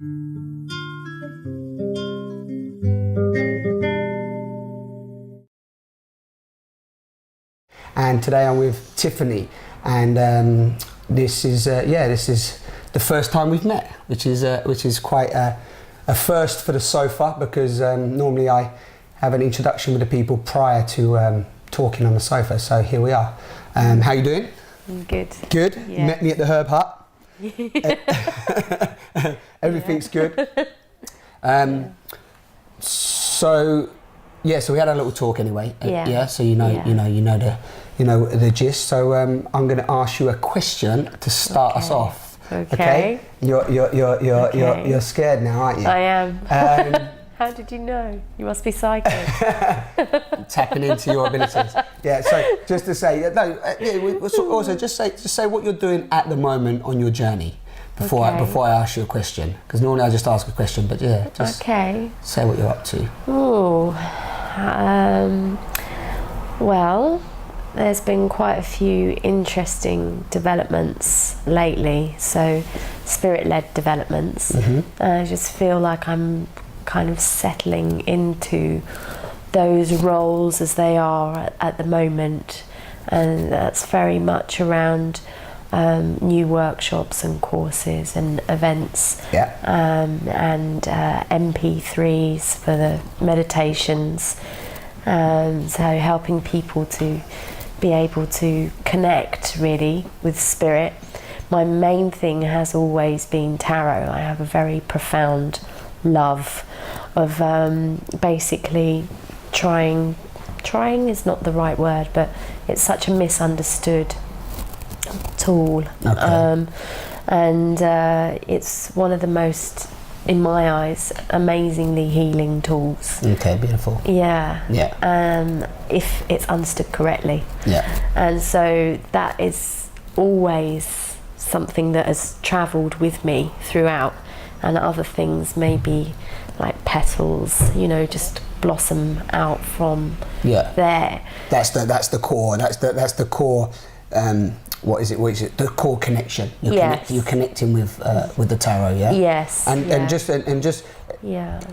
And today I'm with Tiffany, and this is the first time we've met, which is quite a first for the sofa, because normally I have an introduction with the people prior to talking on the sofa. So here we are. How you doing? I'm good. Good. Yeah. You met me at the Herb Hut. Everything's good. So we had a little talk anyway. So you know the gist. So I'm going to ask you a question to start us off. Okay. You're scared now, aren't you? I am. How did you know? You must be psychic. Tapping into your abilities. Yeah. So just to say, also just say what you're doing at the moment on your journey before I ask you a question. Because normally I just ask a question, but just say what you're up to. Ooh. Well, there's been quite a few interesting developments lately. So, spirit-led developments. Mm-hmm. I just feel like I'm kind of settling into those roles as they are at the moment, and that's very much around new workshops and courses and events, and MP3s for the meditations, so helping people to be able to connect really with spirit. My main thing has always been tarot. I have a very profound love of basically trying is not the right word, but it's such a misunderstood tool. And it's one of the most, in my eyes, amazingly healing tools. Okay, beautiful. If it's understood correctly. And so that is always something that has travelled with me throughout, and other things maybe like petals, just blossom out from there. That's the core. That's the core. What is it? The core connection. You're connecting with the tarot. Yeah. Yes. And just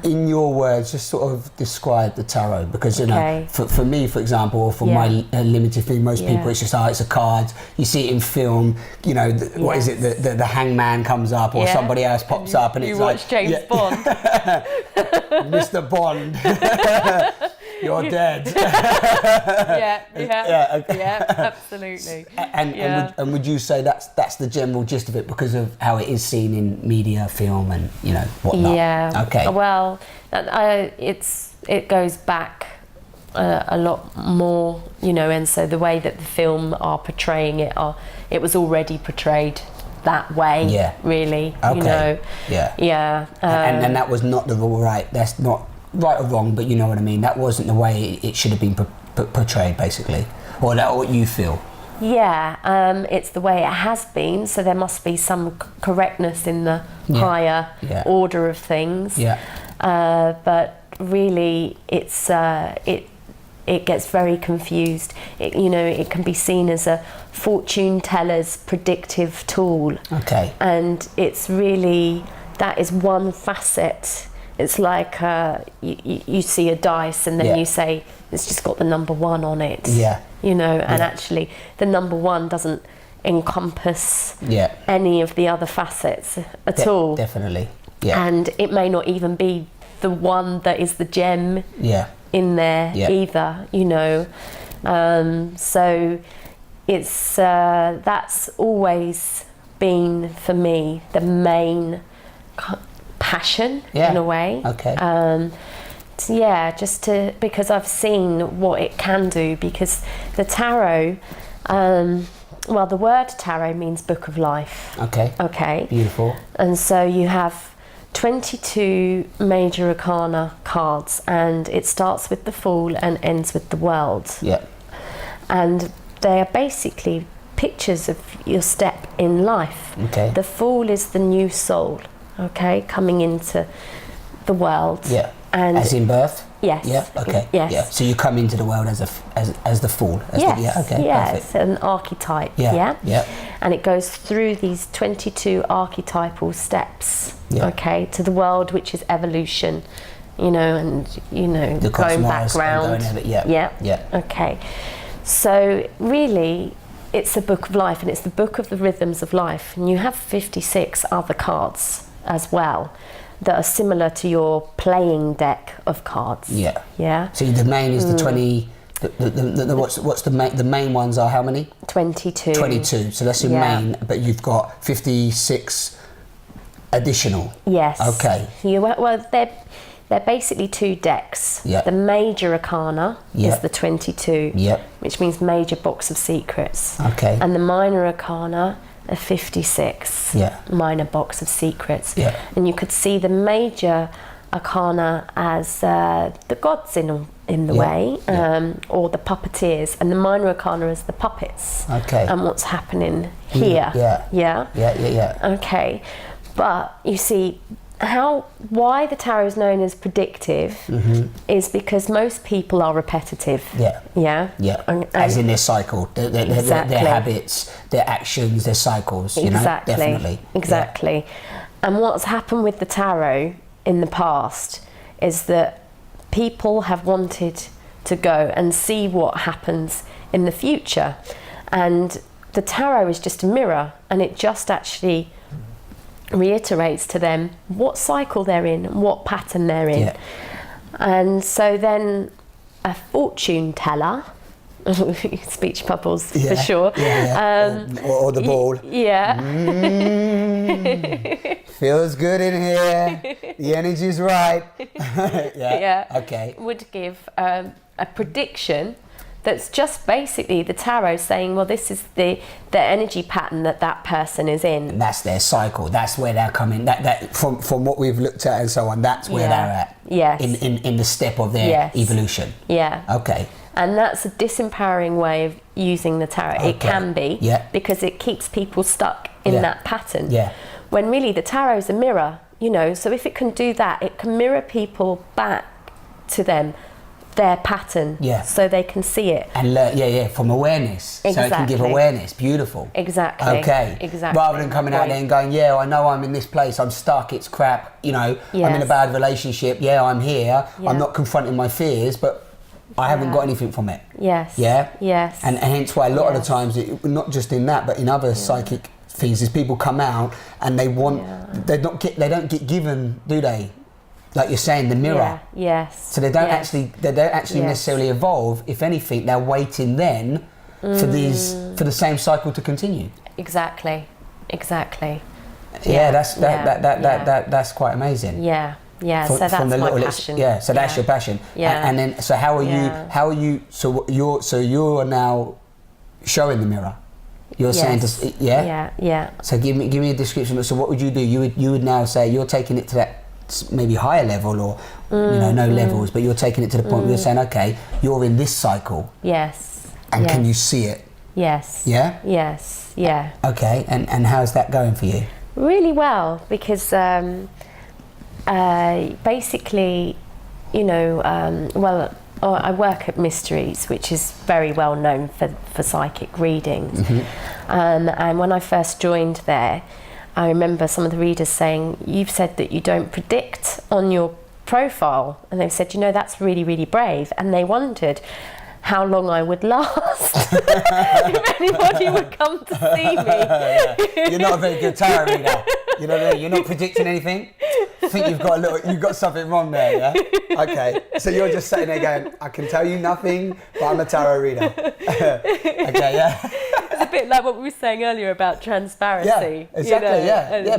in your words, just sort of describe the tarot, because for me, for example, or for my limited thing, most people it's just it's a card. You see it in film. What is it? The hangman comes up, or somebody else pops up, and it's like you watch James Bond. Mr. Bond. You're dead. Absolutely. And would you say that's the general gist of it, because of how it is seen in media, film, and whatnot? Yeah. Okay. Well, it goes back a lot more, and so the way that the film are portraying it, it was already portrayed that way. Yeah. Really. Okay. Yeah. And that was not the right. That's not right or wrong, but you know what I mean. That wasn't the way it should have been portrayed, basically, or that what you feel. Yeah, it's the way it has been. So there must be some correctness in the higher order of things. Yeah. But really, it's it gets very confused. It can be seen as a fortune teller's predictive tool. Okay. And it's really, that is one facet. It's like you see a dice, and then you say it's just got the number 1 on it. Yeah. And actually the number 1 doesn't encompass any of the other facets at all. Definitely. Yeah. And it may not even be the one that is the gem in there either. So it's that's always been for me the main passion in a way. Okay. Because I've seen what it can do, because the tarot, the word tarot means book of life. Okay. Beautiful. And so you have 22 major arcana cards, and it starts with the Fool and ends with the World. Yeah. And they are basically pictures of your step in life. Okay. The Fool is the new soul, coming into the world. Yeah. And as in birth? Yes. Yeah. Okay. Yes. Yeah. So you come into the world as the Fool. Perfect. An archetype. Yeah. and it goes through these 22 archetypal steps, okay, to the world, which is evolution, you know, and, you know, the going cosmos background. And going Okay. So really, it's a book of life, and it's the book of the rhythms of life. And you have 56 other cards as well that are similar to your playing deck of cards. Yeah. Yeah. So the main is the 20. What's the main ones are how many? 22. 22. So that's your main, but you've got 56 additional. Yes. Okay. Well, they're basically 2 decks. Yeah. The major arcana is the 22, Yep. which means major box of secrets. Okay. And the minor arcana are 56, minor box of secrets. Yeah. And you could see the major arcana as the gods in the way, or the puppeteers, and the minor arcana as the puppets. Okay. And what's happening here. Yeah. Okay. But you see, why the tarot is known as predictive is because most people are repetitive. As in their cycle, their habits, their actions, their cycles, you know, definitely. Exactly. And what's happened with the tarot in the past is that people have wanted to go and see what happens in the future, and the tarot is just a mirror, and it just actually reiterates to them what cycle they're in, what pattern they're in. And so then a fortune teller, speech bubbles for sure, or the ball, feels good in here, the energy's right. Okay, would give a prediction that's just basically the tarot saying, well, this is the energy pattern that person is in. And that's their cycle. That's where they're coming. That from what we've looked at and so on. That's where they're at. Yes. In the step of their evolution. Yeah. Okay. And that's a disempowering way of using the tarot. Okay. It can be. Yeah. Because it keeps people stuck in that pattern. Yeah. When really the tarot is a mirror, you know. So if it can do that, it can mirror people back to their pattern, so they can see it and learn, from awareness. So it can give awareness. Beautiful. Exactly. Okay. Exactly. Rather than coming out there and going, I know I'm in this place, I'm stuck, it's crap, you know, I'm in a bad relationship, I'm here, I'm not confronting my fears, but I haven't got anything from it. Yes. Yeah. Yes. And hence why a lot of the times, not just in that, but in other psychic things, is people come out and they want, they don't get given, do they? Like you're saying, the mirror. Yes. So they don't actually necessarily evolve. If anything, they're waiting then for the same cycle to continue. Exactly. That's quite amazing. Yeah. So that's my passion. So that's your passion. Yeah. And then, so how are you? So you're now showing the mirror. You're saying to Yeah. So give me a description. So what would you do? You would now say you're taking it to that maybe higher level, or no levels, but you're taking it to the point where you're saying, okay, you're in this cycle. Yes. And can you see it? Yes. Yeah? Yes. Yeah. Okay, and how's that going for you? Really well, because basically, I work at Mysteries, which is very well known for psychic readings. And when I first joined there, I remember some of the readers saying, you've said that you don't predict on your profile. And they've said, that's really, really brave. And they wondered how long I would last if anybody would come to see me. You're not a very good tarot reader. You're not predicting anything. I think you've got something wrong there, yeah? Okay. So you're just sitting there going, I can tell you nothing, but I'm a tarot reader. Okay, yeah. It's a bit like what we were saying earlier about transparency. Yeah, exactly,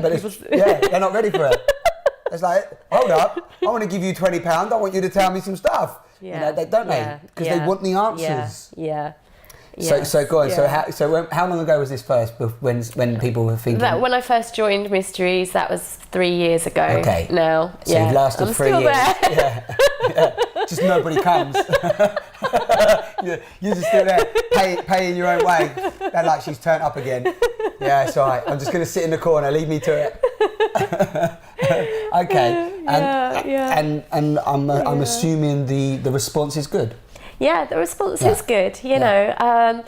but they're not ready for it. It's like, hold up, I want to give you £20, I want you to tell me some stuff. They don't they? Because they want the answers. Yeah. So go on. Yeah. So how long ago was this first? When people were thinking? When I first joined Mysteries, that was 3 years ago. Okay. Now, so you've lasted 3 years. There. Yeah. Just nobody comes. You're just still there, paying your own way. They're like, she's turned up again. Yeah, it's all right. I'm just going to sit in the corner. Leave me to it. Okay. And I'm assuming the response is good. Yeah, the response is good. You know,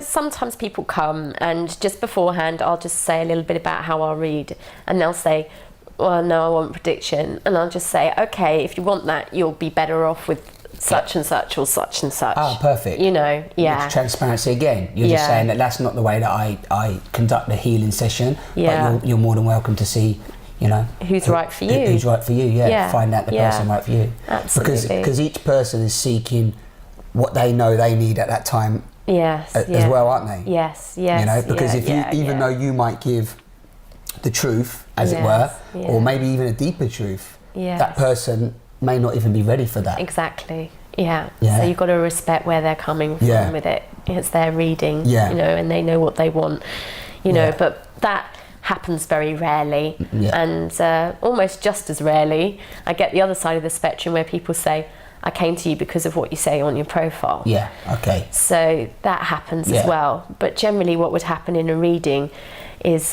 Sometimes people come, and just beforehand I'll just say a little bit about how I'll read, and they'll say, well, no, I want prediction, and I'll just say, okay, if you want that, you'll be better off with such and such or such and such. Oh, perfect. You know, yeah. It's transparency again. You're just saying that that's not the way that I conduct the healing session, but you're more than welcome to see, you know, who's right for you. Who's right for you, find out the person right for you. Absolutely. Because each person is seeking what they know they need at that time as well, aren't they? Yes. You know, because if you, even though you might give the truth, as it were, or maybe even a deeper truth, that person may not even be ready for that. Exactly. Yeah. So you've got to respect where they're coming from with it. It's their reading, you know, and they know what they want, you know, but that happens very rarely, and almost just as rarely I get the other side of the spectrum where people say, I came to you because of what you say on your profile. So that happens as well, but generally what would happen in a reading is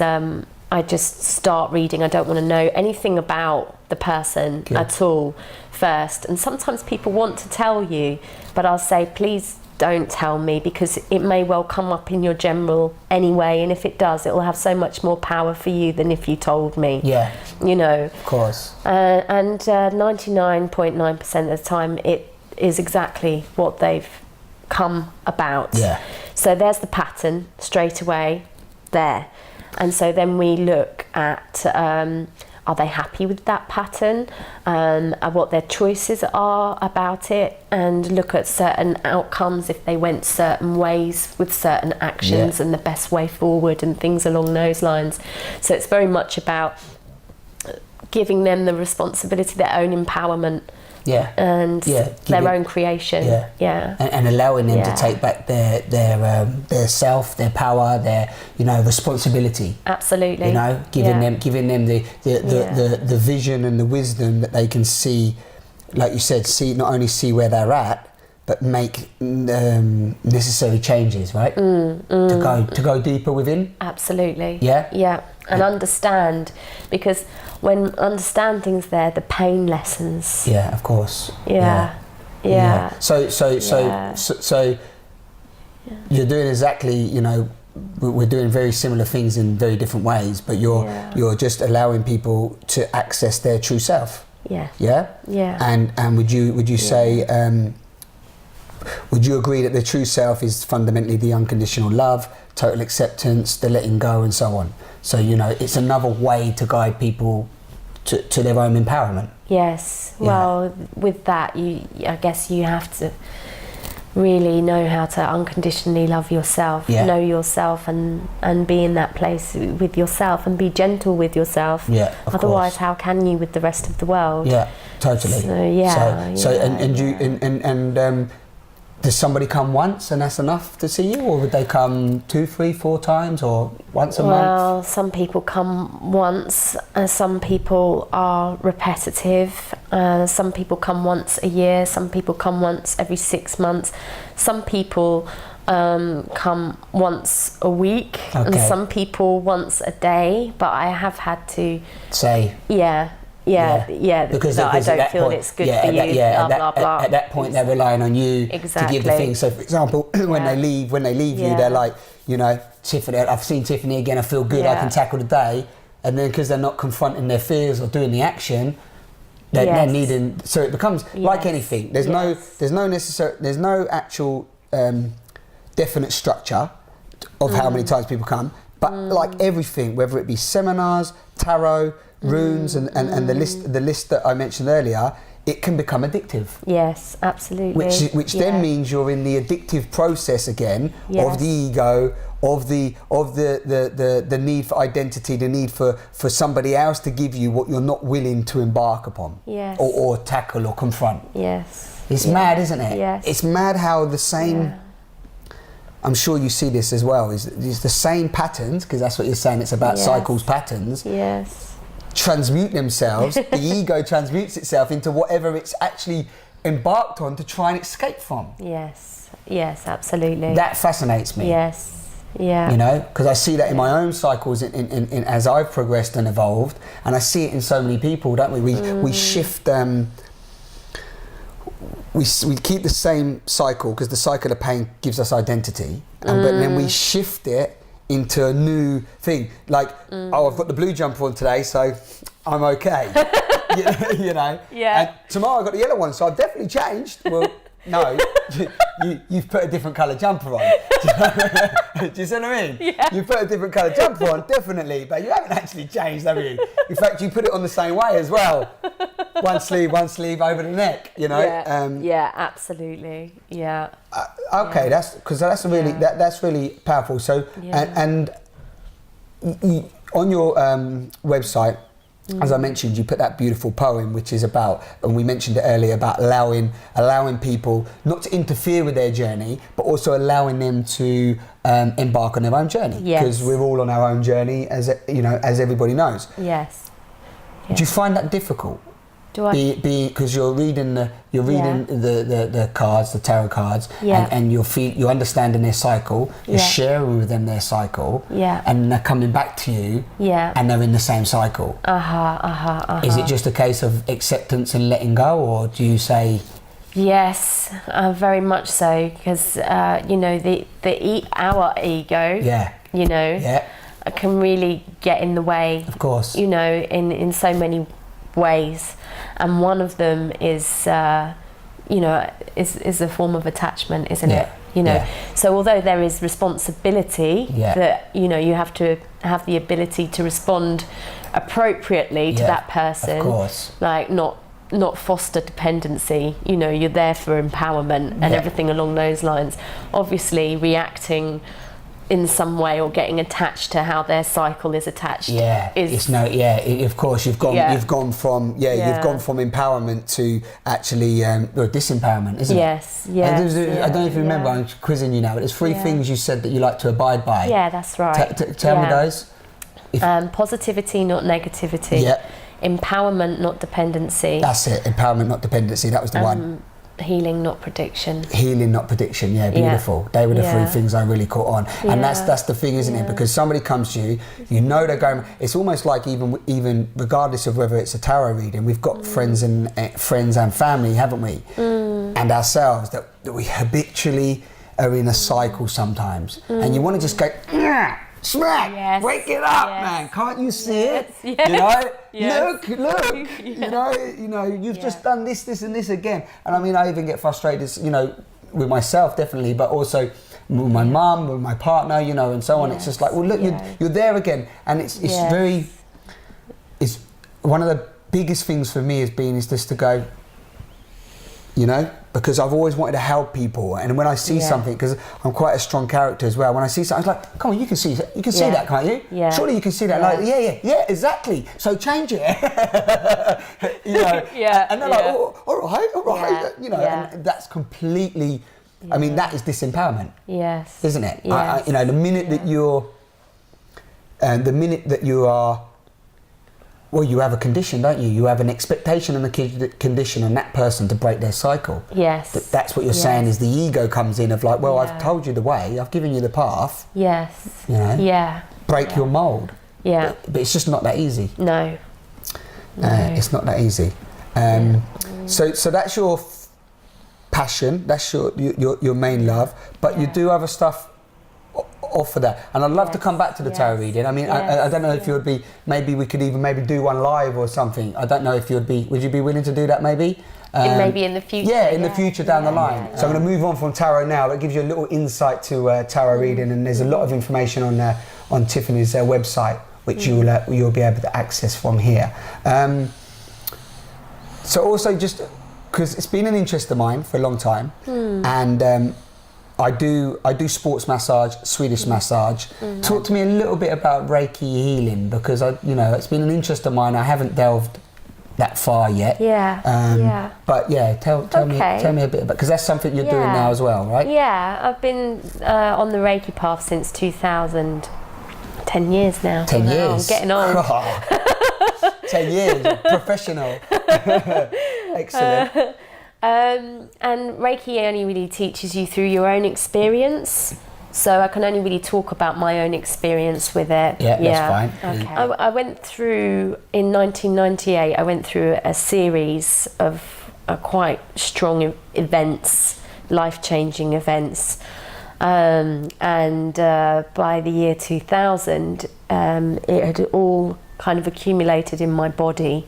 I just start reading. I don't want to know anything about the person at all first, and sometimes people want to tell you, but I'll say, please don't tell me, because it may well come up in your general anyway, and if it does, it will have so much more power for you than if you told me. You know, of course. And 99.9% of the time it is exactly what they've come about. So there's the pattern straight away there, and so then we look at are they happy with that pattern, what their choices are about it, and look at certain outcomes if they went certain ways with certain actions and the best way forward and things along those lines. So it's very much about giving them the responsibility, their own empowerment, and their own creation, and allowing them to take back their self, their power, their, you know, responsibility. Absolutely. You know, giving them the vision and the wisdom that they can see, like you said, not only see where they're at, but make necessary changes, right? To go deeper within. Absolutely. And understand, because when understanding's there, the pain lessens. Of course. So you're doing exactly, you know, we're doing very similar things in very different ways, but you're just allowing people to access their true self. And would you say, would you agree that the true self is fundamentally the unconditional love, total acceptance, the letting go, and so on? So, you know, it's another way to guide people to their own empowerment. Well, with that, I guess you have to really know how to unconditionally love yourself, know yourself, and be in that place with yourself, and be gentle with yourself. Otherwise, how can you with the rest of the world? Totally. So does somebody come once and that's enough to see you, or would they come 2, 3, 4 times, or once a month? Well, some people come once, some people are repetitive, some people come once a year, some people come once every 6 months, some people come once a week, and some people once a day, but I have had to say because I don't feel point, it's good for you, blah, blah. At that point, they're relying on you to give the thing. So, for example, when they leave you, they're like, you know, Tiffany, I've seen Tiffany again, I feel good, I can tackle the day. And then because they're not confronting their fears or doing the action, they're needing, so it becomes like anything. There's no actual definite structure of how many times people come, but like everything, whether it be seminars, tarot, runes, and the list that I mentioned earlier, it can become addictive. Yes, absolutely. Which then means you're in the addictive process again of the ego, of the need for identity, the need for somebody else to give you what you're not willing to embark upon, or tackle or confront. It's mad, isn't it? It's mad how the same. I'm sure you see this as well. Is the same patterns, because that's what you're saying. It's about cycles, patterns. Transmute themselves. The ego transmutes itself into whatever it's actually embarked on to try and escape from. Yes, absolutely. That fascinates me. You know, because I see that in my own cycles in as I've progressed and evolved, and I see it in so many people, don't we? We shift. we keep the same cycle because the cycle of pain gives us identity, but then we shift it into a new thing. Like, oh, I've got the blue jumper on today, so I'm okay. you know? Yeah. And tomorrow I've got the yellow one, so I've definitely changed. Well, no, you've put a different colour jumper on. Do you see what I mean? Yeah. You put a different colour jumper on, definitely, but you haven't actually changed, have you? In fact, you put it on the same way as well. One sleeve over the neck, you know? Yeah, absolutely. Yeah. Okay, yeah. that's really that's really powerful. So, and on your website, as I mentioned, you put that beautiful poem, which is about, and we mentioned it earlier, about allowing people not to interfere with their journey, but also allowing them to embark on their own journey. Because we're all on our own journey, as you know, as everybody knows. Yes. Do you find that difficult? Because you're reading the cards, the tarot cards, and you're understanding their cycle, you're sharing with them their cycle, and they're coming back to you, and they're in the same cycle. Is it just a case of acceptance and letting go, or do you say? Yes, very much so, because you know, our ego, you know, can really get in the way. Of course. You know, in so many ways, and one of them is you know, is a form of attachment, isn't it? You know, so although there is responsibility, that, you know, you have to have the ability to respond appropriately to that person, of course. like not foster dependency. You know, you're there for empowerment and everything along those lines. Obviously reacting in some way or getting attached to how their cycle is attached. Of course, you've gone from empowerment to actually disempowerment, isn't it? Yes. I don't know if you remember, I'm quizzing you now, but there's 3 things you said that you like to abide by. Yeah, that's right. Tell me those. Positivity, not negativity. Empowerment, not dependency. That's it. Empowerment, not dependency. That was the one. Healing, not prediction. Healing, not prediction. Yeah, beautiful. They were the 3 things I really caught on, and that's the thing, isn't it? Because somebody comes to you, you know they're going. It's almost like even regardless of whether it's a tarot reading, we've got friends and family, haven't we? And ourselves that we habitually are in a cycle sometimes, and you want to just go. Smack! Wake it up, man! Can't you see it? You know, look! You know, you've just done this, and this again. And I mean, I even get frustrated, you know, with myself definitely, but also with my mum, with my partner, you know, and so on. It's just like, well, look, you're there again, and it's one of the biggest things for me is just to go, you know, because I've always wanted to help people, and when I see something, because I'm quite a strong character as well, when I see something, I was like, come on, you can see that, can't you? Yeah. Surely you can see that. Like, yeah, exactly. So change it. You know. And they're like, oh, all right. You know, and that's completely. I mean, that is disempowerment. Yes. Isn't it? Yes. You know, the minute that you are. Well, you have a condition, don't you? You have an expectation and a condition on that person to break their cycle. Yes. That's what you're saying, is the ego comes in of like, well, I've told you the way, I've given you the path. Yes. You know? Break your mould. Yeah. But it's just not that easy. No. It's not that easy. So that's your passion, that's your main love, but you do other stuff off of that, and I'd love to come back to the tarot reading. I mean, I don't know if you would be, maybe we could even do one live or something. I don't know if would you be willing to do that maybe? Maybe in the future. Yeah, in the future down the line. So I'm going to move on from tarot now. It gives you a little insight to tarot reading, and there's a lot of information on Tiffany's website, which you'll be able to access from here. So also, just because it's been an interest of mine for a long time, and I do sports massage, Swedish massage. Talk to me a little bit about Reiki healing, because it's been an interest of mine. I haven't delved that far yet. But tell me a bit about, because that's something you're doing now as well, right? Yeah, I've been on the Reiki path since 2000. 10 years now. 10 years. I'm getting old. 10 years, professional. Excellent. And Reiki only really teaches you through your own experience, so I can only really talk about my own experience with it. That's fine. Okay. I went through, in 1998, I went through a series of quite strong events, life-changing events. And by the year 2000, it had all kind of accumulated in my body,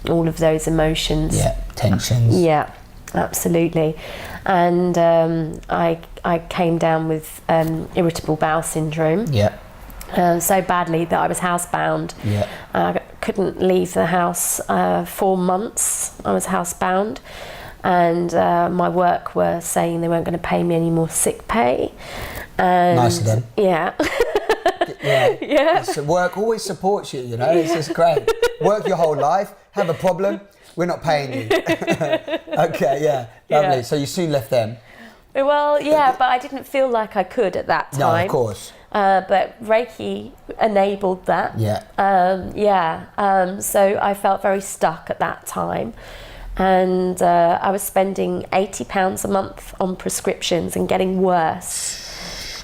all of those emotions. Yeah, tensions. Yeah, absolutely. And I came down with irritable bowel syndrome. Yeah. So badly that I was housebound. Yeah. I couldn't leave the house 4 months. I was housebound. And my work were saying they weren't going to pay me any more sick pay. And nice of them. Yeah. Yeah. Yeah. So work always supports you, you know, it's just great. Work your whole life, have a problem, we're not paying you. Okay, yeah, lovely. Yeah. So you soon left them. Well, yeah, but I didn't feel like I could at that time. No, of course. But Reiki enabled that. Yeah. So I felt very stuck at that time. And I was spending £80 a month on prescriptions and getting worse.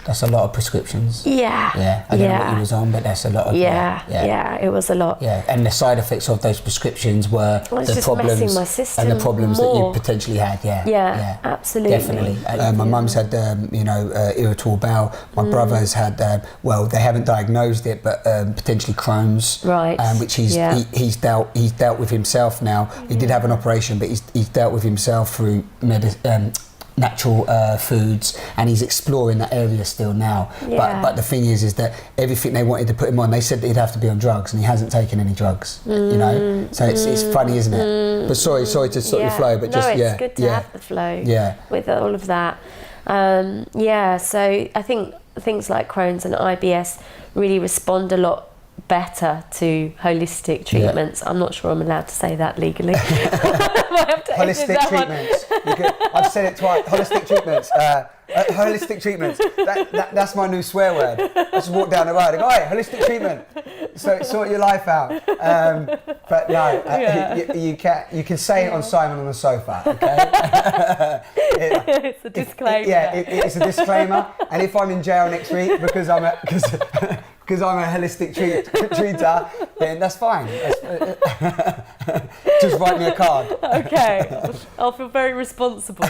That's a lot of prescriptions. Yeah. Yeah. I don't know what you was on, but that's a lot of Yeah, it was a lot. Yeah. And the side effects of those prescriptions were the problems messing my system and the problems more. that you potentially had. Yeah, absolutely. Definitely. My mum's had irritable bowel. My brother's had they haven't diagnosed it, but potentially Crohn's. Right. Which he's dealt with himself now. He did have an operation, but he's dealt with himself through natural foods, and he's exploring that area still now. Yeah. But the thing is that everything they wanted to put him on, they said that he'd have to be on drugs, and he hasn't taken any drugs. You know, so it's funny, isn't it? But sorry to stop your flow, but it's good to have the flow. Yeah. With all of that. So I think things like Crohn's and IBS really respond a lot better to holistic treatments. I'm not sure I'm allowed to say that legally. Holistic treatments. I've said it twice. Holistic treatments. Holistic treatments. That's my new swear word. I just walk down the road and go, "Hey, holistic treatment." So sort your life out. But no, you can say it on Simon on the Sofa. Okay. It's a disclaimer. It's a disclaimer. And if I'm in jail next week because I'm a holistic treater, then that's fine. Just write me a card. Okay, I'll feel very responsible.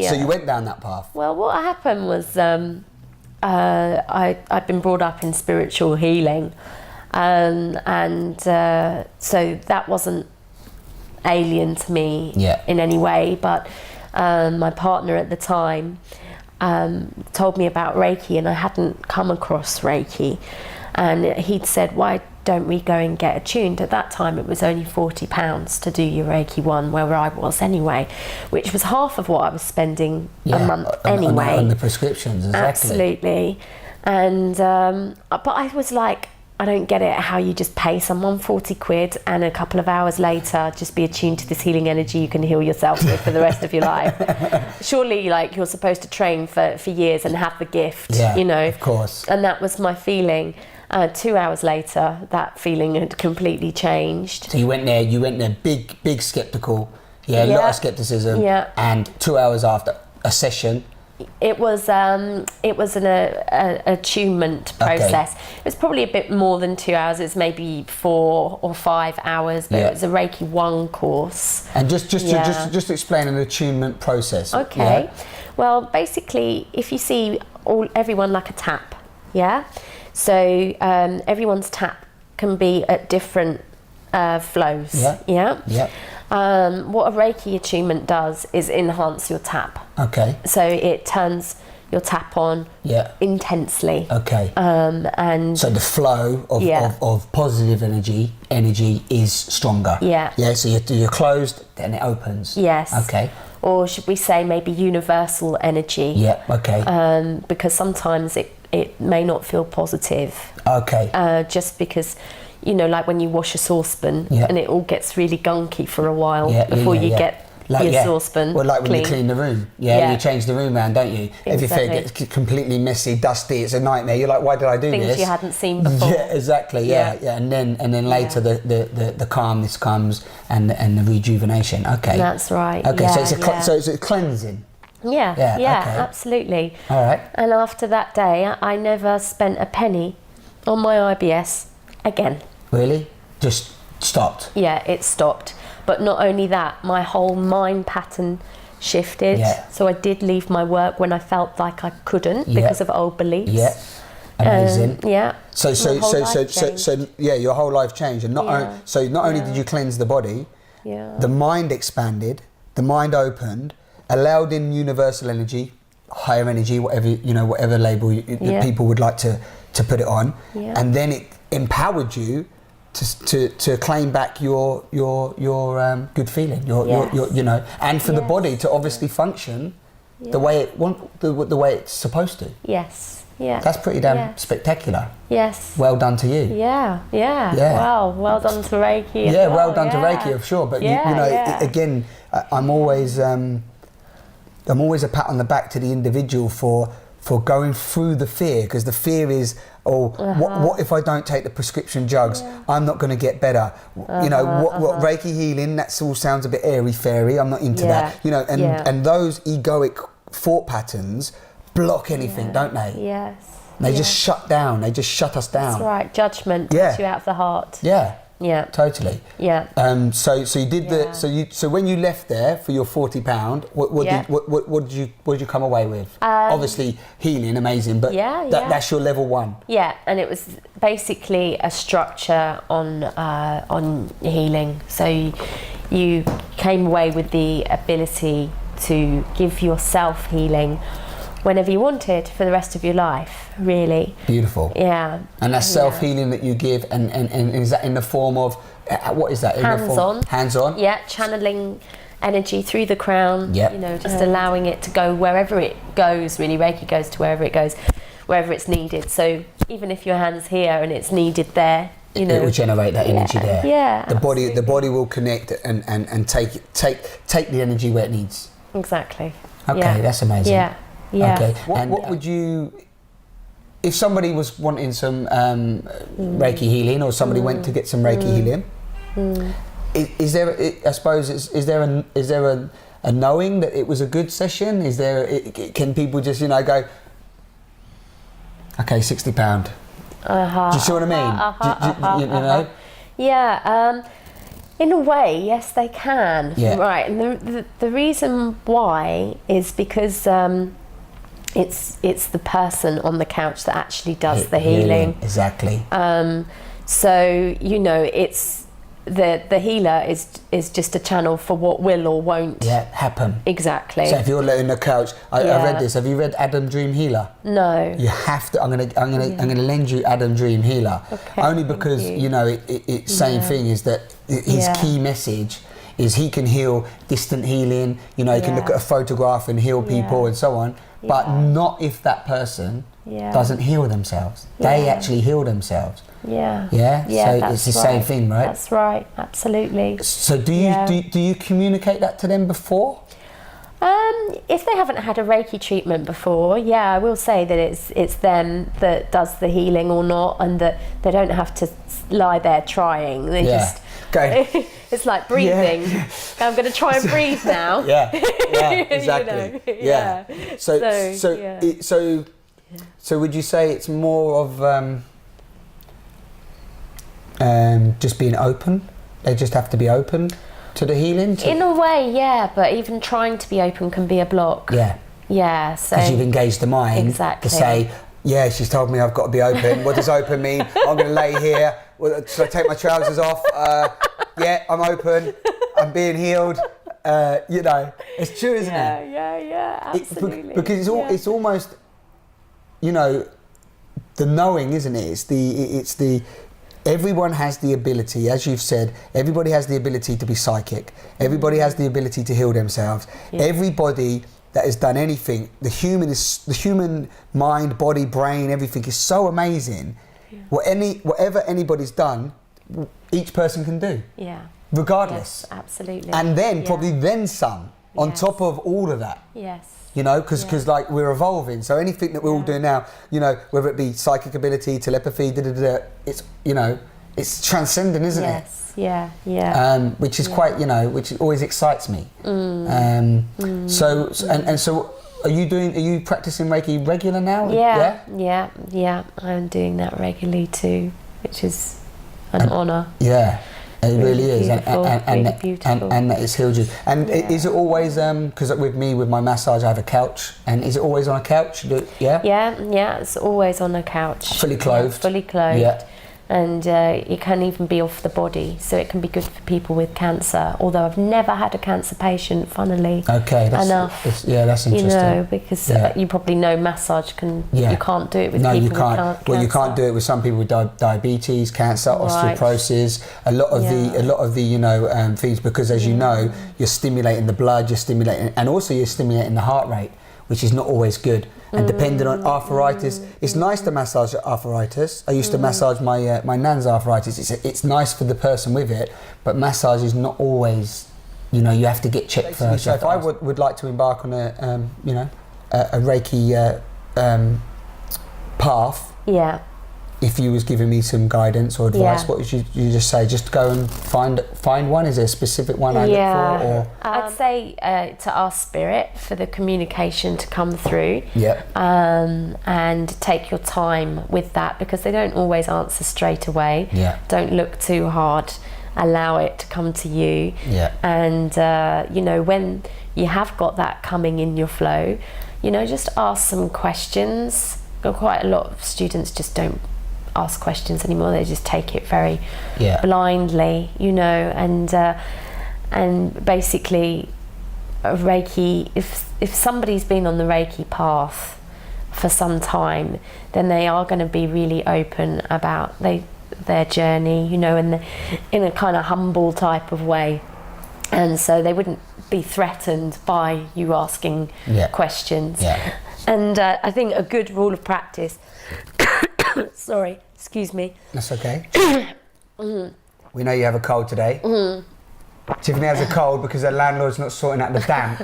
So you went down that path. Well, what happened was I'd been brought up in spiritual healing, so that wasn't alien to me in any way. But my partner at the time told me about Reiki, and I hadn't come across Reiki, and he'd said, "Why don't we go and get attuned?" At that time it was only £40 to do your Reiki 1, where I was anyway, which was half of what I was spending a month anyway. On the prescriptions, exactly. Absolutely. And but I was like, I don't get it, how you just pay someone 40 quid and a couple of hours later just be attuned to this healing energy you can heal yourself with for the rest of your life. Surely, like, you're supposed to train for years and have the gift, you know. Of course. And that was my feeling. 2 hours later, that feeling had completely changed. So you went there big skeptical, a lot of skepticism, and 2 hours after a session. It was an attunement process. It was probably a bit more than 2 hours. It was maybe 4 or 5 hours, but it was a Reiki 1 course. And just explain an attunement process. Okay. Yeah? Well, basically, if you see everyone like a tap, so everyone's tap can be at different flows. What a Reiki attunement does is enhance your tap. Okay. So it turns your tap on intensely. Okay. And so the flow of positive energy is stronger. Yeah. Yeah. So you're closed, then it opens. Yes. Okay. Or should we say maybe universal energy? Yeah. Okay. Because sometimes it may not feel positive. Okay. Just because, you know, like when you wash a saucepan and it all gets really gunky for a while before you get your saucepan Well, like when clean. you clean the room. You change the room around, don't you? Exactly. Everything gets completely messy, dusty, it's a nightmare. You're like, why did I do this? Things you hadn't seen before. Yeah, exactly, yeah. And then later the calmness comes and the rejuvenation. Okay. That's right. Okay, so it's a cleansing. Yeah, okay. Absolutely. All right. And after that day, I never spent a penny on my IBS again. Really? Just stopped. Yeah, it stopped. But not only that, my whole mind pattern shifted. Yeah. So I did leave my work when I felt like I couldn't because of old beliefs. Yeah. Amazing. Yeah. So your whole life changed, and not only did you cleanse the body, the mind expanded, the mind opened, allowed in universal energy, higher energy, whatever label people would like to put it on, and then it empowered you to claim back your good feeling, your and for the body to obviously function the way it's supposed to. Yes. Yeah. That's pretty damn spectacular. Yes. Well done to you. Yeah. Well done to Reiki. Well done to Reiki, I'm sure. But again, I'm always a pat on the back to the individual for going through the fear, because the fear is, what if I don't take the prescription drugs? I'm not going to get better. What Reiki healing? That all sounds a bit airy fairy. I'm not into that. And those egoic thought patterns block anything, don't they? Yes. They just shut down. They just shut us down. That's right. Judgment takes you out of the heart. Yeah. Yeah. Totally. Yeah. So you did so when you left there for your £40, what did you come away with? Obviously healing, amazing, but that's your level 1. Yeah, and it was basically a structure on healing. So you came away with the ability to give yourself healing whenever you wanted for the rest of your life, really. Beautiful. Yeah. And that's self-healing that you give, and is that in the form of, what is that? Hands-on. Hands-on? Yeah, channeling energy through the crown, yep. Just allowing it to go wherever it goes, really. Reiki goes to wherever it goes, wherever it's needed. So even if your hand's here and it's needed there, it will generate that energy there. Yeah. The body will connect and take the energy where it needs. Exactly. Okay, that's amazing. Yeah. Yeah. Okay. What would you, if somebody was wanting some Reiki healing, or somebody went to get some Reiki healing, is there? I suppose is there a knowing that it was a good session? Is there? Can people just go, okay, £60? Do you see what I mean? Yeah. In a way, yes, they can. Yeah. Right, and the reason why is because it's the person on the couch that actually does the healing. Exactly. So it's the healer is just a channel for what will or won't happen. Exactly. So if you're on the couch, I read this. Have you read Adam Dream Healer? No. You have to. I'm gonna lend you Adam Dream Healer. Okay, only because it's same thing is that his key message is he can heal distant healing. He can look at a photograph and heal people and so on. But not if that person doesn't heal themselves. They actually heal themselves. Yeah. Yeah. So it's the same thing, right? That's right. Absolutely. So do you communicate that to them before? If they haven't had a Reiki treatment before, I will say that it's them that does the healing or not, and that they don't have to lie there trying. They just okay. It's like breathing. I'm going to try and breathe now. Exactly. So would you say it's more of just being open? They just have to be open to the healing? In a way, but even trying to be open can be a block. Yeah, so... Because you've engaged the mind to say, she's told me I've got to be open. What does open mean? I'm going to lay here. Should I take my trousers off? I'm open. I'm being healed. It's true, isn't it? Yeah, absolutely. Because it's almost, the knowing, isn't it? It's the everyone has the ability, as you've said, everybody has the ability to be psychic. Everybody has the ability to heal themselves. Everybody that has done anything, the human mind, body, brain, everything is so amazing. Whatever anybody's done, each person can do. Regardless. Yes, absolutely. And then probably then some on top of all of that. Yes. Because like we're evolving, so anything that we're all doing now, whether it be psychic ability, telepathy, it's it's transcendent, isn't it? Yes, which is quite, which always excites me. So are you practicing Reiki regular now? Yeah. I'm doing that regularly too, which is an honour. Yeah. It really is, really beautiful. And that it's healed you. And is it always, because with me, with my massage, I have a couch, and is it always on a couch? Yeah, it's always on a couch. Fully clothed? Yeah, fully clothed. Yeah. And it can even be off the body, so it can be good for people with cancer. Although I've never had a cancer patient, funnily enough. That's interesting. You know, because you probably know massage you can't do it with people with cancer. Well, you can't do it with some people with diabetes, cancer, osteoporosis. A lot of the things, because as you know, you're stimulating the blood, and also you're stimulating the heart rate, which is not always good. And depending on arthritis, it's nice to massage arthritis. I used to massage my nan's arthritis. It's nice for the person with it, but massage is not always, you have to get checked first. So if I would like to embark on a Reiki path, if you was giving me some guidance or advice, what would you just say? Just go and find one? Is there a specific one I look for? Or? I'd say to ask Spirit for the communication to come through. And take your time with that, because they don't always answer straight away. Don't look too hard. Allow it to come to you. And when you have got that coming in your flow, just ask some questions. Quite a lot of students just don't ask questions anymore. They just take it very blindly, and basically Reiki, if somebody's been on the Reiki path for some time, then they are going to be really open about their journey, and in a kind of humble type of way, and so they wouldn't be threatened by you asking questions. And I think a good rule of practice sorry, excuse me. That's okay. We know you have a cold today. Tiffany has a cold because her landlord's not sorting out the damp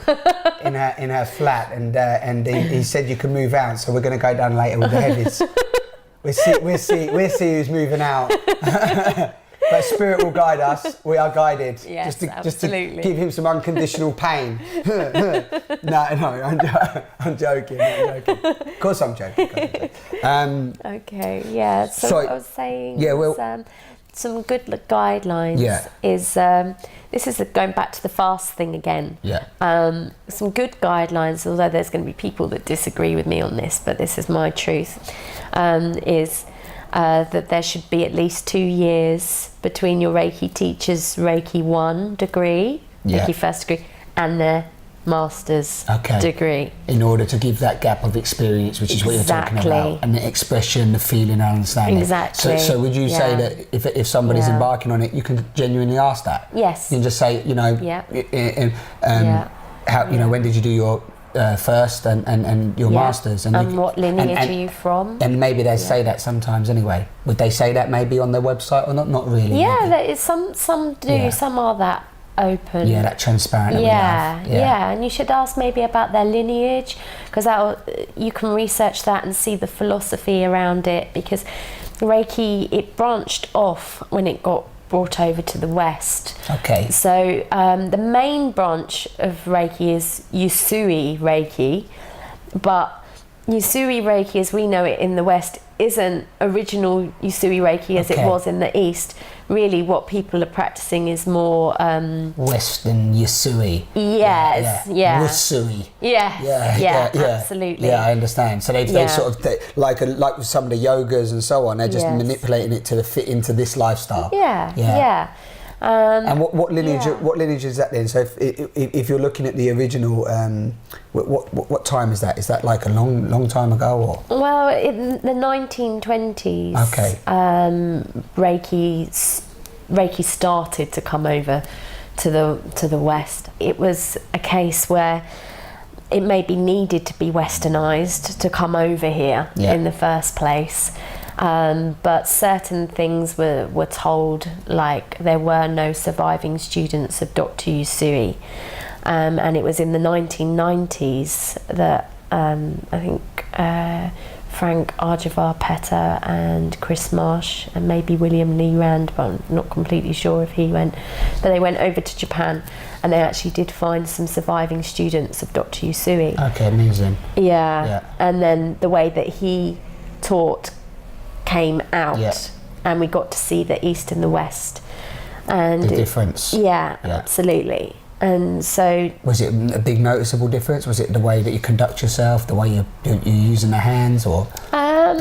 in her flat, and he said you can move out, so we're going to go down later with the heavies. We'll see who's moving out. But Spirit will guide us. We are guided. Yes, just to give him some unconditional pain. No, I'm joking. Of course I'm joking. Okay, yeah. So what I was saying some good guidelines is, this is going back to the fast thing again. Some good guidelines, although there's going to be people that disagree with me on this, but this is my truth, is that there should be at least 2 years between your Reiki teacher's Reiki 1 degree, Reiki first degree, and their master's degree. In order to give that gap of experience, which is what you're talking about, and the expression, the feeling, and understanding. Exactly. So would you say that if somebody's embarking on it, you can genuinely ask that? Yes. You can just say, how, when did you do your first and your masters, and what lineage are you from? And maybe they say that sometimes anyway. Would they say that maybe on their website or not? Not really. Yeah, there is some do. Some are that open. Yeah, that transparent. And you should ask maybe about their lineage, because you can research that and see the philosophy around it, because Reiki, it branched off when it got brought over to the West. So the main branch of Reiki is Usui Reiki, but Usui Reiki as we know it in the West isn't original Usui Reiki as it was in the East. Really what people are practicing is more Western Usui. Usui. Absolutely. Yeah, I understand. So they sort of like with some of the yogas and so on, they're just manipulating it to fit into this lifestyle. And what lineage is that then? So if you're looking at the original, what time is that? Is that like a long time ago, or? Well, in the 1920s, Reiki started to come over to the West. It was a case where it maybe needed to be westernized to come over here in the first place. But certain things were told, like there were no surviving students of Dr. Usui, and it was in the 1990s that I think Frank Arjavar Petter and Chris Marsh and maybe William Lee Rand, but I'm not completely sure if he went, but they went over to Japan and they actually did find some surviving students of Dr. Usui. Okay, amazing. And then the way that he taught came out, and we got to see the East and the West. And the difference. Yeah, absolutely. And so, was it a big noticeable difference? Was it the way that you conduct yourself, the way you're using the hands, or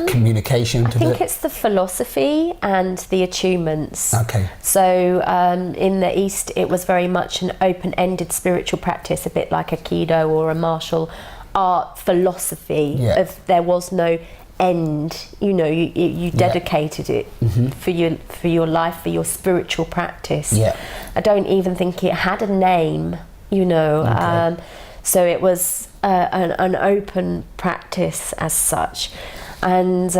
communication? I think it's the philosophy and the attunements. Okay. So in the East, it was very much an open-ended spiritual practice, a bit like Aikido or a martial art philosophy. Of there was no end. You know, you dedicated it for your life, for your spiritual practice. I don't even think it had a name, you know. So it was an open practice as such. And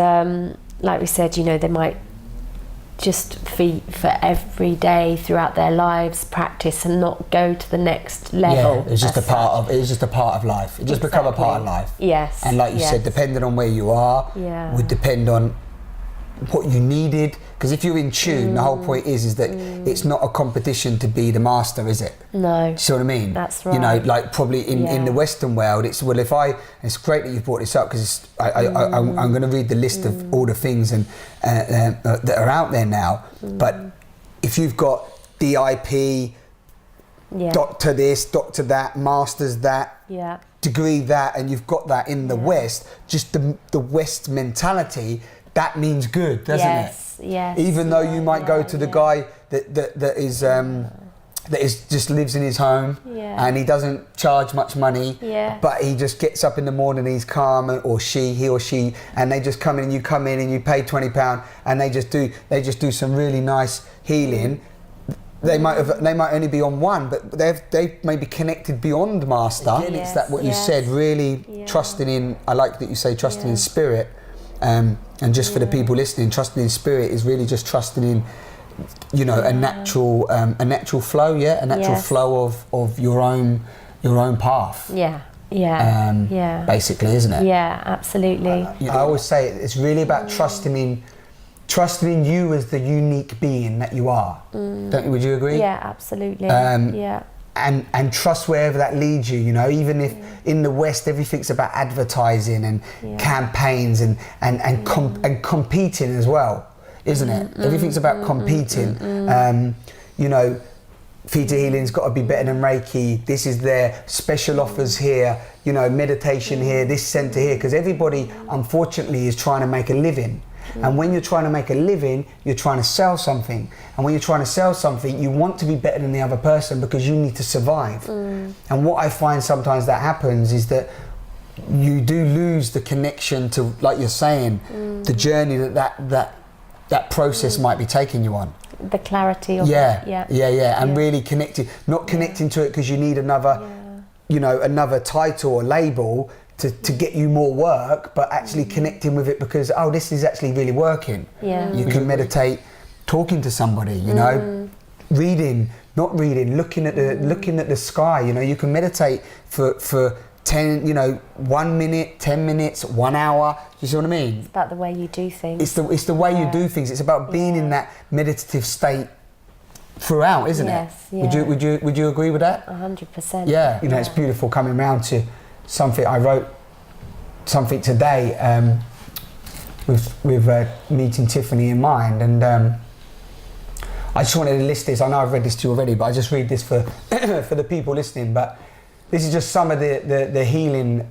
like we said, you know, they might just for every day throughout their lives practice and not go to the next level. It's just a part of life. It just become a part of life. Yes. And like you said, depending on where you are, would depend on what you needed. Because if you're in tune, the whole point is that it's not a competition to be the master, is it? No. Do you see what I mean? That's right. You know, like probably in the Western world, it's, well, it's great that you've brought this up, because I'm going to read the list of all the things that are out there now. But if you've got DIP, doctor this, doctor that, masters that, degree that, and you've got that in the West, just the West mentality, that means good, doesn't it? Yes. Even though you might go to the guy that is just lives in his home and he doesn't charge much money, but he just gets up in the morning, he's calm, or he or she, and they just come in, and you come in and you pay £20, and they just do some really nice healing. They might only be on one, but they may be connected beyond master. Again, it's that what you said, really trusting in. I like that you say trusting in spirit. And just for the people listening, trusting in spirit is really just trusting in, you know, a natural flow, a natural flow of your own path. Basically, isn't it? Yeah, absolutely. I always say it's really about trusting in you as the unique being that you are. Would you agree? Yeah, absolutely. And trust wherever that leads you, you know, even if in the West everything's about advertising and campaigns and competing as well, isn't it? Everything's about competing. You know, Theta Healing's got to be better than Reiki. This is their special offers here, you know, meditation here, this centre here, because everybody unfortunately is trying to make a living. And when you're trying to make a living, you're trying to sell something. And when you're trying to sell something, you want to be better than the other person because you need to survive. And what I find sometimes that happens is that you do lose the connection to, like you're saying, the journey that process might be taking you on. The clarity of it. And really connecting, not connecting to it because you need another, you know, another title or label to get you more work, but actually connecting with it because, oh, this is actually really working. You can meditate talking to somebody, you know, reading, not reading, looking at the sky, you know. You can meditate for 10, you know, 1 minute, 10 minutes, 1 hour. You see what I mean? It's about the way you do things. It's the way you do things. It's about being in that meditative state throughout, isn't it? Would you agree with that? 100%. Yeah. You know, it's beautiful coming around to something. I wrote something today with meeting Tiffany in mind, and I just wanted to list this. I know I've read this to you already, but I just read this for for the people listening. But this is just some of the healing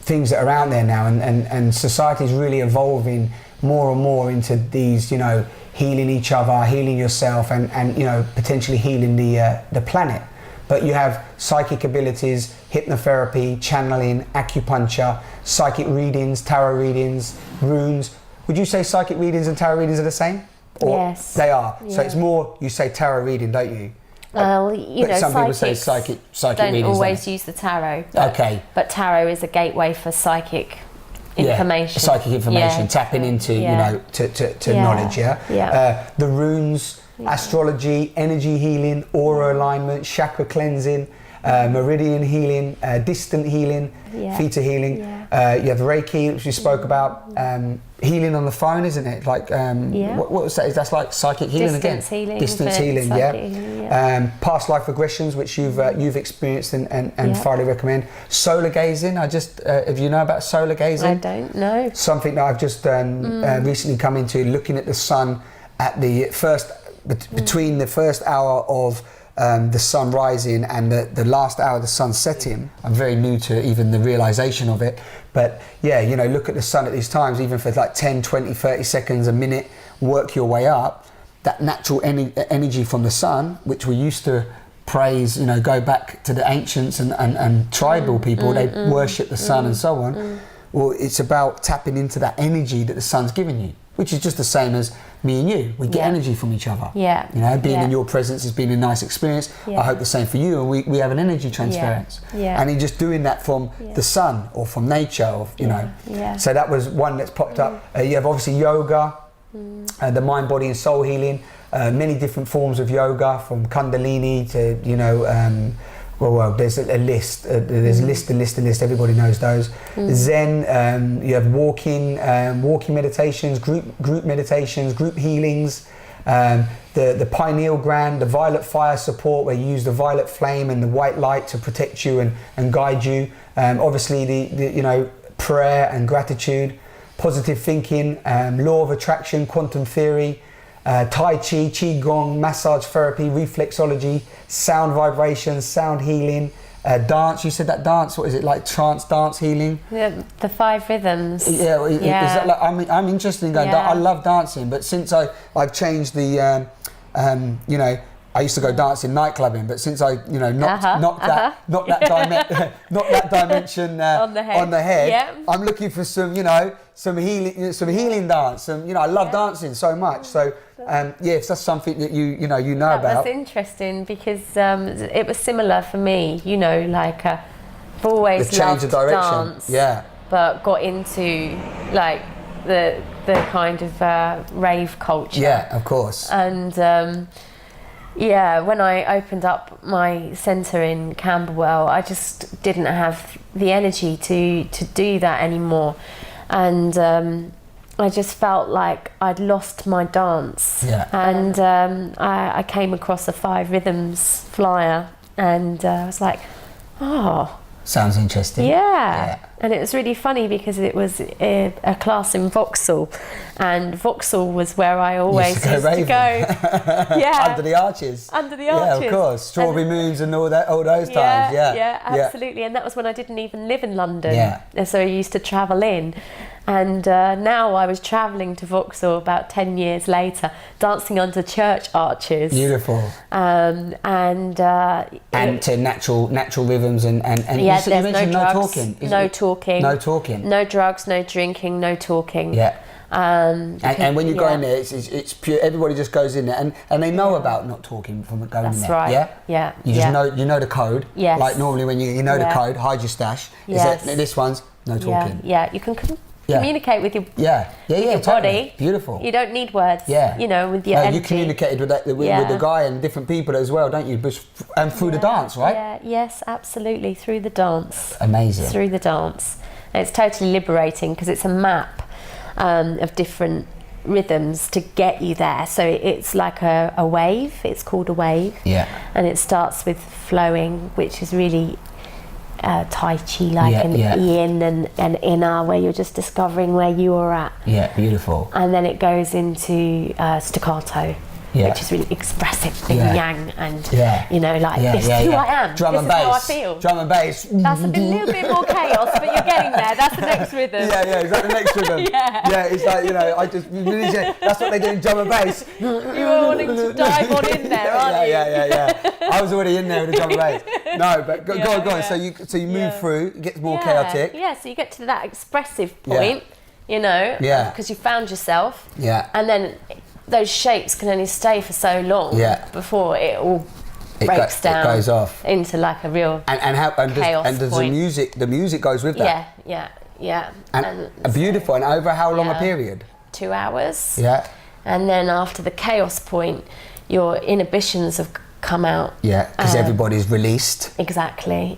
things that are out there now, and society is really evolving more and more into these, you know, healing each other, healing yourself, and you know, potentially healing the planet. But you have psychic abilities, hypnotherapy, channeling, acupuncture, psychic readings, tarot readings, runes. Would you say psychic readings and tarot readings are the same? Or yes. They are. Yeah. So it's more, you say tarot reading, don't you? Well, you know, some people say psychic don't readings. Always use the tarot. But tarot is a gateway for psychic information. Psychic information, tapping into, you know, to knowledge, the runes, astrology, energy healing, aura alignment, chakra cleansing, meridian healing, distant healing, theta healing. You have Reiki, which we spoke about. Healing on the phone, isn't it? Like, what was that? That's like psychic healing Distance again. Healing, Distance healing, past life regressions, which you've experienced and thoroughly recommend. Solar gazing. If you know about solar gazing. I don't know. Something that I've just recently come into, looking at the sun at the first between the first hour of the sun rising and the last hour of the sun setting. I'm very new to even the realization of it, but yeah, you know, look at the sun at these times, even for like 10, 20, 30 seconds, a minute, work your way up. That natural energy from the sun, which we used to praise, you know, go back to the ancients and tribal people, they worship the sun and so on. Well, it's about tapping into that energy that the sun's giving you, which is just the same as me and you. We get energy from each other. Yeah. You know, being in your presence has been a nice experience. I hope the same for you, and we have an energy transference. And you're just doing that from the sun or from nature, or, you know. So that was one that's popped up. You have obviously yoga, the mind, body and soul healing, many different forms of yoga, from Kundalini to, you know, well, there's a list. There's a list. Everybody knows those. Zen. You have walking meditations, group meditations, group healings. The pineal gland, the violet fire support, where you use the violet flame and the white light to protect you and guide you. Obviously, the you know, prayer and gratitude, positive thinking, law of attraction, quantum theory. Tai Chi, Qigong, massage therapy, reflexology, sound vibrations, sound healing, dance. You said that dance, what is it, like trance dance healing? Yeah, the 5 rhythms. Is that like, I'm interested in going, I love dancing, but since I've changed the, you know, I used to go dancing nightclubbing, but since I, you know, knocked that dimension on the head, I'm looking for some, you know, some healing dance. You know, I love dancing so much. So, if that's something that you know about. That's interesting, because it was similar for me. You know, like I've always loved dance, but got into like the kind of rave culture. Yeah, of course. And when I opened up my centre in Camberwell, I just didn't have the energy to do that anymore. And I just felt like I'd lost my dance. Yeah. And I came across a 5 rhythms flyer, and I was like, oh. Sounds interesting. Yeah. And it was really funny because it was a class in Vauxhall, and Vauxhall was where I always used to go. Under the arches. Under the arches. Yeah, of course. Strawberry Moons and all those times. Yeah, absolutely. And that was when I didn't even live in London. Yeah. And so I used to travel in. And now I was travelling to Vauxhall about 10 years later, dancing under church arches. Beautiful. And to natural rhythms and yeah, you mentioned no drugs, no talking. No talking. No drugs, no drinking, no talking. Yeah. And when you go in there, it's pure. Everybody just goes in there, and they know about not talking from going in there. That's right. Yeah. You just know the code. Yes. Like normally when you know the code, hide your stash. Yes. This one's no talking. Yeah. You can communicate with your totally. body. Beautiful. You don't need words. Yeah. You know, with your energy. You communicated with the guy and different people as well, don't you? And through the dance, right? Yeah. Yes, absolutely. Through the dance. Amazing. Through the dance. And it's totally liberating, because it's a map of different rhythms to get you there. So it's like a wave. It's called a wave. Yeah. And it starts with flowing, which is really Tai Chi, like an yin and inner, where you're just discovering where you are at. Yeah, beautiful. And then it goes into staccato, which is really expressive and yang, and you know, like this is who I am. Drum and bass. How I feel. Drum and bass. That's a little bit more chaos, but you're getting there. That's the next rhythm. Yeah, is that the next rhythm? Yeah, it's like, you know, that's what they do in drum and bass. You were wanting to dive on in there, aren't you? Yeah. I was already in there with the drum and bass. No, but go on. So you move through, it gets more chaotic. Yeah, so you get to that expressive point, you know, because you found yourself. Yeah. And then those shapes can only stay for so long before it all breaks down. It goes off into like a real chaos and does point. the music goes with that. Yeah. And beautiful. And over how long a period? 2 hours. Yeah. And then after the chaos point, your inhibitions have come out. Yeah, because everybody's released. Exactly.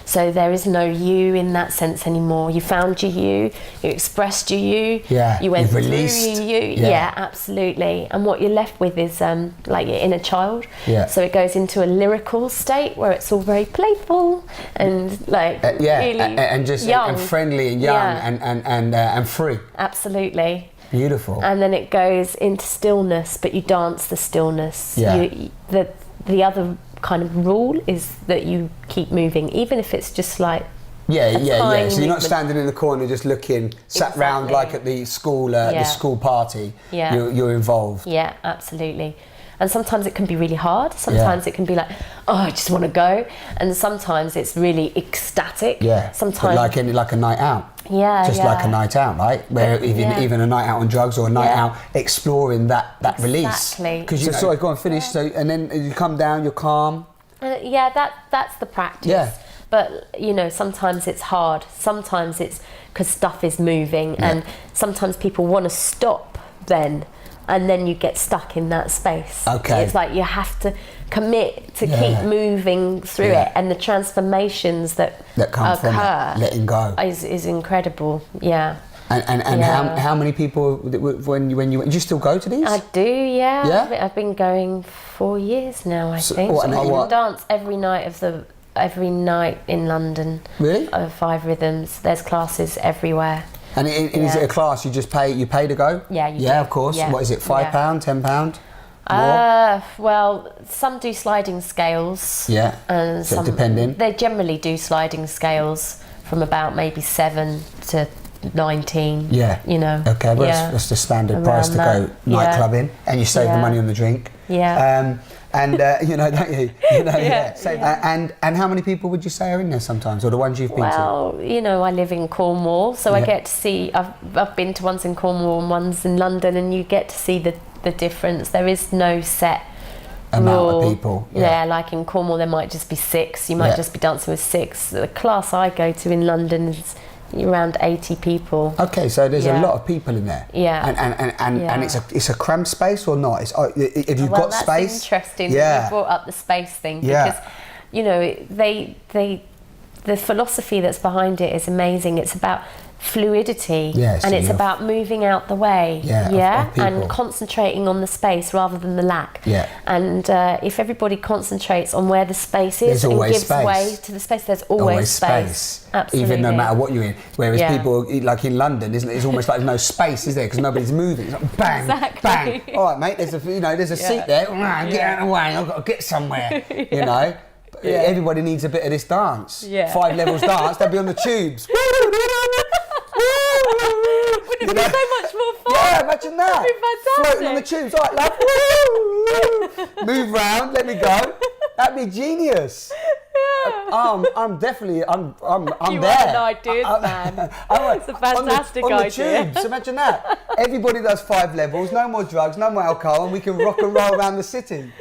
So there is no you in that sense anymore. You found you expressed you. Yeah. You went through you. Yeah, absolutely. And what you're left with is like your inner child. Yeah. So it goes into a lyrical state where it's all very playful and like really and just young. and friendly and young and free. Absolutely. Beautiful. And then it goes into stillness, but you dance the stillness. Yeah. The other kind of rule is that you keep moving, even if it's just like yeah. So you're movement. not standing in the corner just looking, sat round like at the school party. Yeah. You're involved. Yeah, absolutely. And sometimes it can be really hard. Sometimes it can be like, oh, I just want to go. And sometimes it's really ecstatic. Yeah. Sometimes like a night out. Yeah. Just like a night out, right? Where even a night out on drugs or a night out exploring that release. Exactly. Because sorry, go on, finish. So and then you come down, you're calm. That's the practice. Yeah. But sometimes it's hard. Sometimes it's because stuff is moving, and sometimes people want to stop then. And then you get stuck in that space. Okay. It's like you have to commit to keep moving through it, and the transformations that come occur from it, letting go is incredible. Yeah. And how many people when you still go to these? I do, yeah. Yeah? I've been going 4 years now, I think. What, I can dance every night in London. Really? 5 rhythms. There's classes everywhere. And is it a class you just pay? You pay to go? Yeah, you do. Yeah, of course. Yeah. What is it? £5, £10? Well, some do sliding scales. Yeah. And so some depending. They generally do sliding scales from about maybe 7 to 19. Yeah. Okay, well that's the standard price to go night clubbing, and you save the money on the drink. Yeah. And don't you? And how many people would you say are in there sometimes, or the ones you've been to? Well, I live in Cornwall, so I get to see. I've been to ones in Cornwall and ones in London, and you get to see the difference. There is no set amount rule. Of people. Yeah, like in Cornwall, there might just be 6. You might just be dancing with 6. The class I go to in London is around 80 people. Okay, so there's a lot of people in there. Yeah. And it's a cramped space or not? If you've got space. That's interesting that you brought up the space thing, because the philosophy that's behind it is amazing. It's about fluidity, and it's about moving out the way, and concentrating on the space rather than the lack. And if everybody concentrates on where the space is and gives way to the space, there's always space. Absolutely. Even no matter what you're in. Whereas people, like in London, isn't it? It's almost like there's no space, is there? Because nobody's moving. It's like bang, bang. All right, mate. There's a seat there. Get out of the way. I've got to get somewhere. Everybody needs a bit of this dance. 5 levels dance. They'll be on the tubes. Wouldn't it be so much more fun? Yeah, imagine that. It'd be fantastic. Floating on the tubes. All right, love. Move round. Let me go. That'd be genius. I'm definitely I'm you there. are an ideas man. It's a fantastic on the idea. tubes. Imagine that. Everybody does 5 levels. No more drugs. No more alcohol, and we can rock and roll around the city.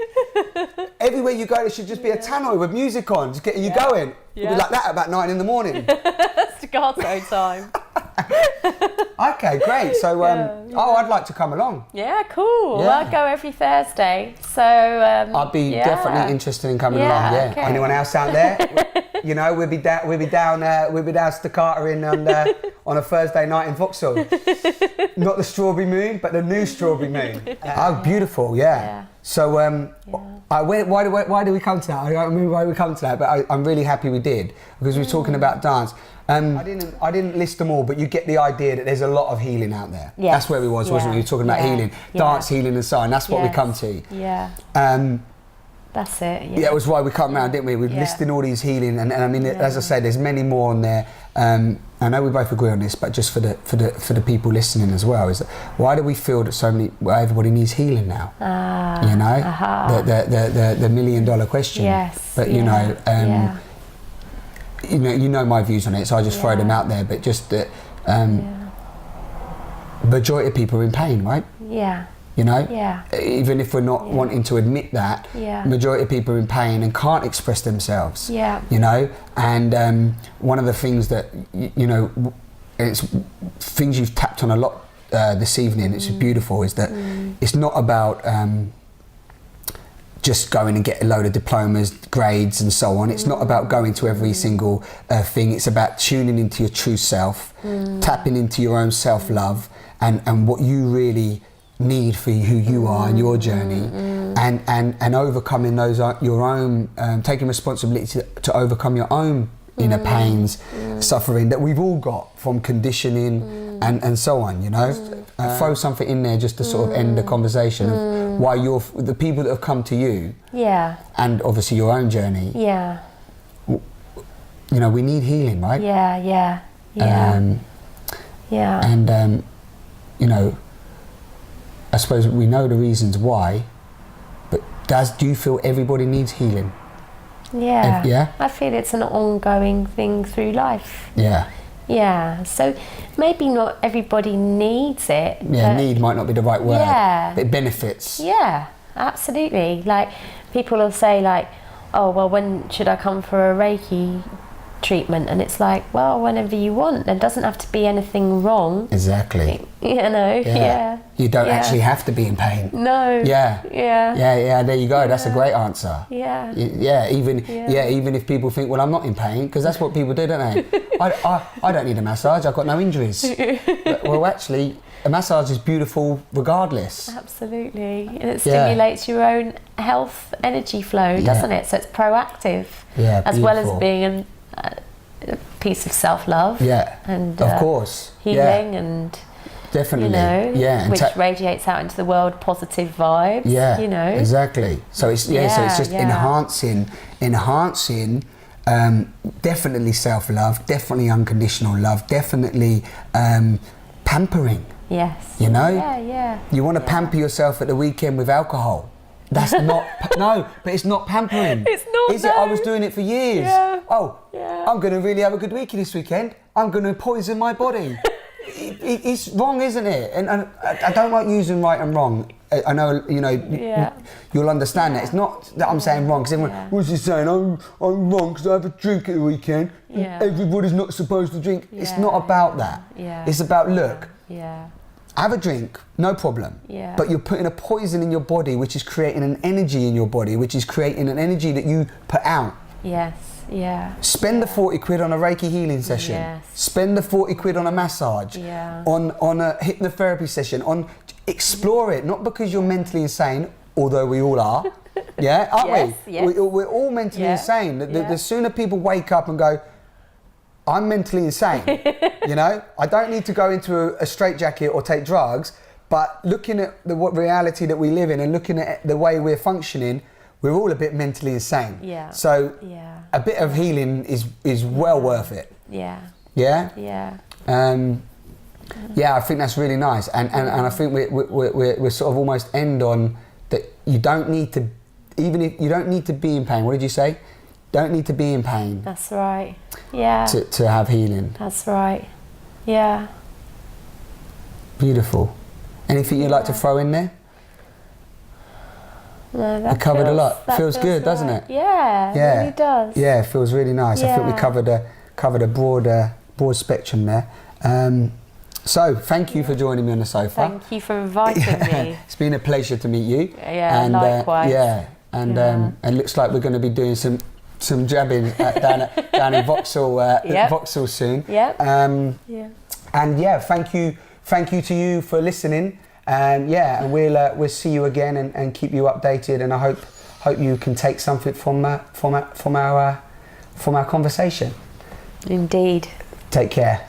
Everywhere you go, there should just be a tannoy with music on, just getting you going. It'll be like that at about 9 in the morning. Staccato time. Okay, great. So, I'd like to come along. Yeah, cool. Yeah. I'll go every Thursday. So I'd be definitely interested in coming along. Yeah. Okay. Anyone else out there? We'll be down Staccato in on a Thursday night in Vauxhall. Not the strawberry moon, but the new strawberry moon. Oh, beautiful. Yeah. So, why do we come to that? I don't remember why we come to that, but I'm really happy we did, because we were talking about dance. I didn't list them all, but you get the idea that there's a lot of healing out there. Yes. That's where we was, wasn't we? We were talking about healing, dance, healing, and so on. That's what we come to. Yeah. That's it. Yeah. Yeah, it was why we come round, didn't we? We're listing all these healing, and I mean, as I say, there's many more on there. I know we both agree on this, but just for the people listening as well, is that why do we feel that everybody needs healing now? The $1 million question. Yes. But you know my views on it, so I just throw them out there. But just that majority of people are in pain, right? Yeah. Even if we're not wanting to admit that, majority of people are in pain and can't express themselves. And one of the things that it's things you've tapped on a lot this evening, it's beautiful, is that it's not about just going and get a load of diplomas, grades and so on. It's not about going to every single thing. It's about tuning into your true self, tapping into your own self-love and what you really need for who you are and your journey, and overcoming those your own, taking responsibility to overcome your own inner pains, suffering that we've all got from conditioning and so on, you know. Throw something in there just to sort of end the conversation of why the people that have come to you, and obviously your own journey, you know, we need healing, right? And you know, I suppose we know the reasons why, but do you feel everybody needs healing? I feel it's an ongoing thing through life. So maybe not everybody needs it. Need might not be the right word. But it benefits. Absolutely. Like, people will say, like, oh, well, when should I come for a Reiki treatment? And it's like, well, whenever you want. There doesn't have to be anything wrong. Exactly. You know. You don't actually have to be in pain. No. There you go. That's a great answer. Even if people think, well, I'm not in pain, because that's what people do, don't they? I don't need a massage. I've got no injuries. Well, actually, a massage is beautiful regardless. Absolutely. And it stimulates your own health energy flow, doesn't it? So it's proactive, as well as being a piece of self-love. And of course. Healing and definitely. You know, which radiates out into the world positive vibes. You know. Exactly. So it's so it's just enhancing definitely self-love, definitely unconditional love, definitely pampering. You know? You want to pamper yourself at the weekend with alcohol. That's not, no, but it's not pampering. It's not, is it? I was doing it for years. I'm going to really have a good weekend this weekend. I'm going to poison my body. It's wrong, isn't it? And I don't like using right and wrong. I know, you know, you'll understand that. It's not that I'm saying wrong, because everyone, what's he saying? I'm wrong because I have a drink at the weekend. Everybody's not supposed to drink. It's not about that. It's about, look, have a drink, no problem. But you're putting a poison in your body, which is creating an energy in your body, which is creating an energy that you put out. Spend the 40 quid on a Reiki healing session. Spend the 40 quid on a massage. On a hypnotherapy session. Explore it, not because you're mentally insane, although we all are. Aren't we? We're all mentally insane. The sooner people wake up and go, I'm mentally insane, you know? I don't need to go into a straitjacket or take drugs, but looking at the reality that we live in and looking at the way we're functioning, we're all a bit mentally insane. So a bit of healing is well worth it. I think that's really nice, and I think we're sort of almost end on that. You don't need to, even if you don't need to be in pain. What did you say? Don't need to be in pain. That's right. To have healing. That's right. Beautiful. Anything you'd like to throw in there? No, that covered a lot. Feels good, right, doesn't it? It really does. It feels really nice. I think we covered a broad spectrum there. So thank you for joining me on the sofa. Thank you for inviting me. It's been a pleasure to meet you. And, likewise. And it looks like we're going to be doing some jabbing down in Vauxhall Vauxhall soon. And thank you to you for listening. And we'll see you again and keep you updated. And I hope you can take something from our conversation. Indeed. Take care.